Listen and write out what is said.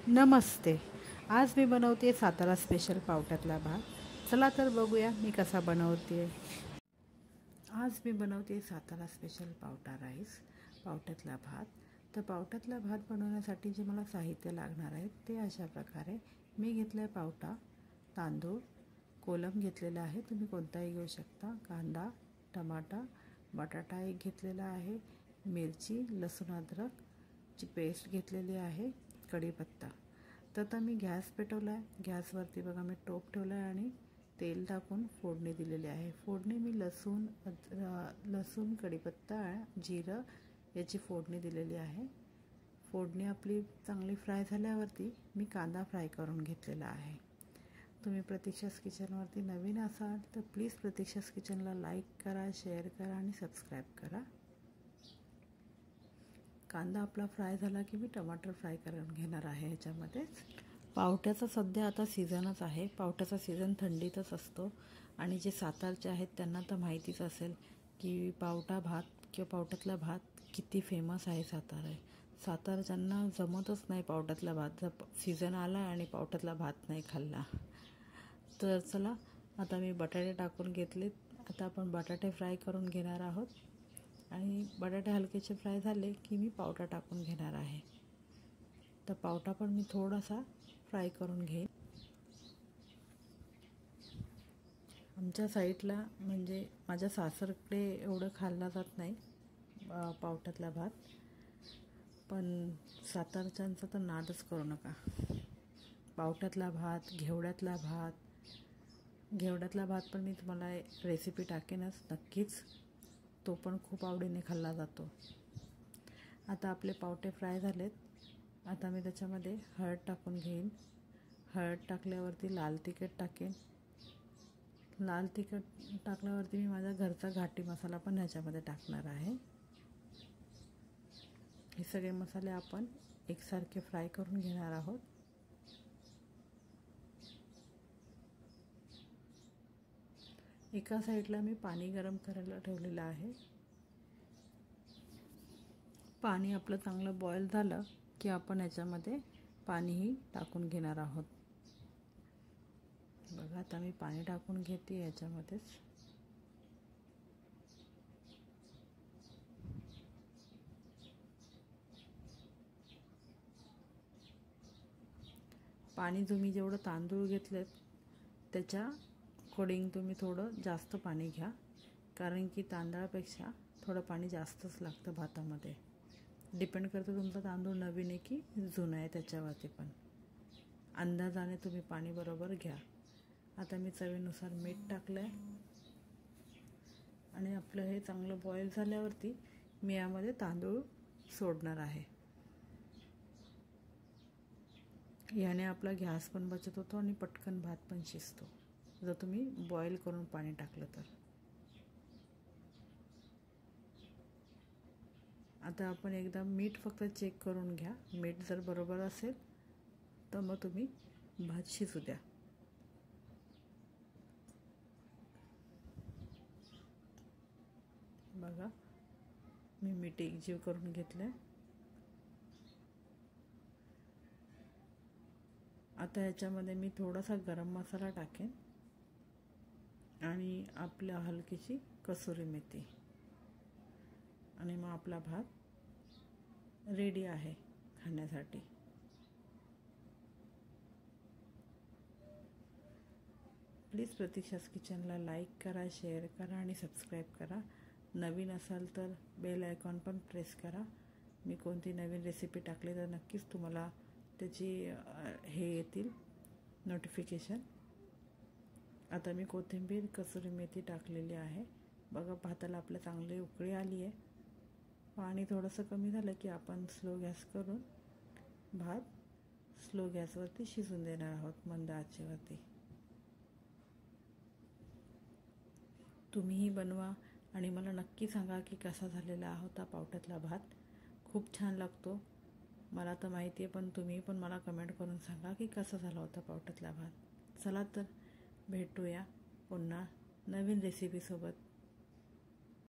नमस्ते. आज मी बनवते सातारा स्पेशल पावट्यातला भात. चला तर बघूया मी कसा बनवते. आज मी बनवते सातारा स्पेशल पावटा राईस, पावट्यातला भात. तर पावट्यातला भात बनवण्यासाठी जे मला साहित्य लागणार आहे ते अशा प्रकारे. मी घेतलं आहे पावटा, तांदूळ, कोलम घेतलेला आहे, तुम्ही कोणताही घेऊ शकता, कांदा, टमाटा, बटाटा एक घेतलेला आहे, मिरची, लसूण अद्रकची पेस्ट घेतलेली आहे, कढीपत्ता. तर आता मी गॅस पेटवला आहे. गॅसवरती बघा मी टोप ठेवला आहे आणि तेल टाकून फोडणी दिलेली आहे. फोडणी मी लसूण, कढीपत्ता, जिरं याची फोडणी दिलेली आहे. फोडणी आपली चांगली फ्राय झाल्यावरती मी कांदा फ्राय करून घेतलेला आहे. तुम्ही प्रतीक्षास किचनवरती नवीन असाल तर प्लीज प्रतीक्षास किचनला लाईक करा, शेअर करा आणि सबस्क्राईब करा. कांदा आपला फ्राय झाला की मी टमाटर फ्राय करून घेणार आहे ह्याच्यामध्येच. पावट्याचा सध्या आता सीझनच आहे. पावट्याचा सीझन थंडीतच असतो आणि जे सातारचे आहेत त्यांना तर माहितीच असेल की पावटा भात किंवा पावट्यातला भात किती फेमस आहे सातारच्यांना जमतच नाही पावट्यातला भात. जर सीझन आला आणि पावट्यातला भात नाही खाल्ला तर. चला आता मी बटाटे टाकून घेतलेत. आता आपण बटाटे फ्राय करून घेणार आहोत आणि बटाटे हलकेचे फ्राय झाले की मी पावटा टाकून घेणार आहे. तर पावटा पण मी थोडासा फ्राय करून घेईन. आमच्या साईडला म्हणजे माझ्या सासरकडे एवढं खाल्ला जात नाही पावट्यातला भात, पण सातारच्यांचा तर नादच करू नका. पावट्यातला भात, घेवड्यातला भात पण मी तुम्हाला रेसिपी टाकेनच नक्कीच. तो पण खूप आवडीने खाल्ला जातो. आता आपले पावटे फ्राय झालेत. आता मी त्याच्यामध्ये हळद टाकून घेईन. हळद टाकल्यावरती लाल तिखट टाकेन. लाल तिखट टाकल्यावरती मी माझा घरचा घाटी मसाला पण ह्याच्यामध्ये टाकणार आहे. हे सगळे मसाले आपण एकसारखे फ्राय करून घेणार आहोत. एका साईडला मी पाणी गरम करायला ठेवलेलं आहे. पाणी आपलं चांगलं बॉईल झालं की आपण याच्यामध्ये पाणीही टाकून घेणार आहोत. बघा आता मी पाणी टाकून घेते याच्यामध्येच. पाणी तुम्ही जेवढं तांदूळ घेतलेत त्याच्या अकॉर्डिंग तुम्ही थोडं जास्त पाणी घ्या, कारण की तांदळापेक्षा थोडं पाणी जास्तच लागतं भातामध्ये. डिपेंड करतं तुमचा तांदूळ नवीन आहे की जुना आहे त्याच्यावरती, पण अंदाजाने तुम्ही पाणी बरोबर घ्या. आता मी चवीनुसार मीठ टाकलं आहे आणि आपलं हे चांगलं बॉईल झाल्यावरती मी यामध्ये तांदूळ सोडणार आहे. याने आपला गॅस पण बचत होतो आणि पटकन भात पण शिजतो जर तुम्ही बॉईल करून पाणी टाकलं तर. आता आपण एकदा मीठ फक्त चेक करून घ्या. मीठ जर बरोबर असेल तर मग तुम्ही भात शिजू द्या. बघा मी मीठ एकजीव करून घेतलं. आता याच्यामध्ये मी थोडासा गरम मसाला टाकेन आणि आपल्या हलकीशी कसुरी मेथी, आणि मग आपला भात रेडी आहे खाण्यासाठी. प्लीज प्रतीक्षास किचनला लाईक करा, शेअर करा आणि सबस्क्राईब करा. नवीन असाल तर बेल आयकॉन पण प्रेस करा. मी कोणती नवीन रेसिपी टाकली तर नक्कीच तुम्हाला त्याची हे येतील नोटिफिकेशन. आता मी कोथिंबीर, कसुरी मेथी टाकलेली आहे. बघा भाताला आपल्या चांगली उकळी आली आहे. पाणी थोडंसं कमी झालं की आपण स्लो गॅस करून भात स्लो गॅसवरती शिजून देणार आहोत, मंद आचेवरती. तुम्हीही बनवा आणि मला नक्की सांगा की कसा झालेला होता पावट्यातला भात. खूप छान लागतो मला तर माहिती आहे, पण तुम्ही पण मला कमेंट करून सांगा की कसा झाला होता पावट्यातला भात. चला तर भेटूया पुन्हा नवीन रेसिपीसोबत.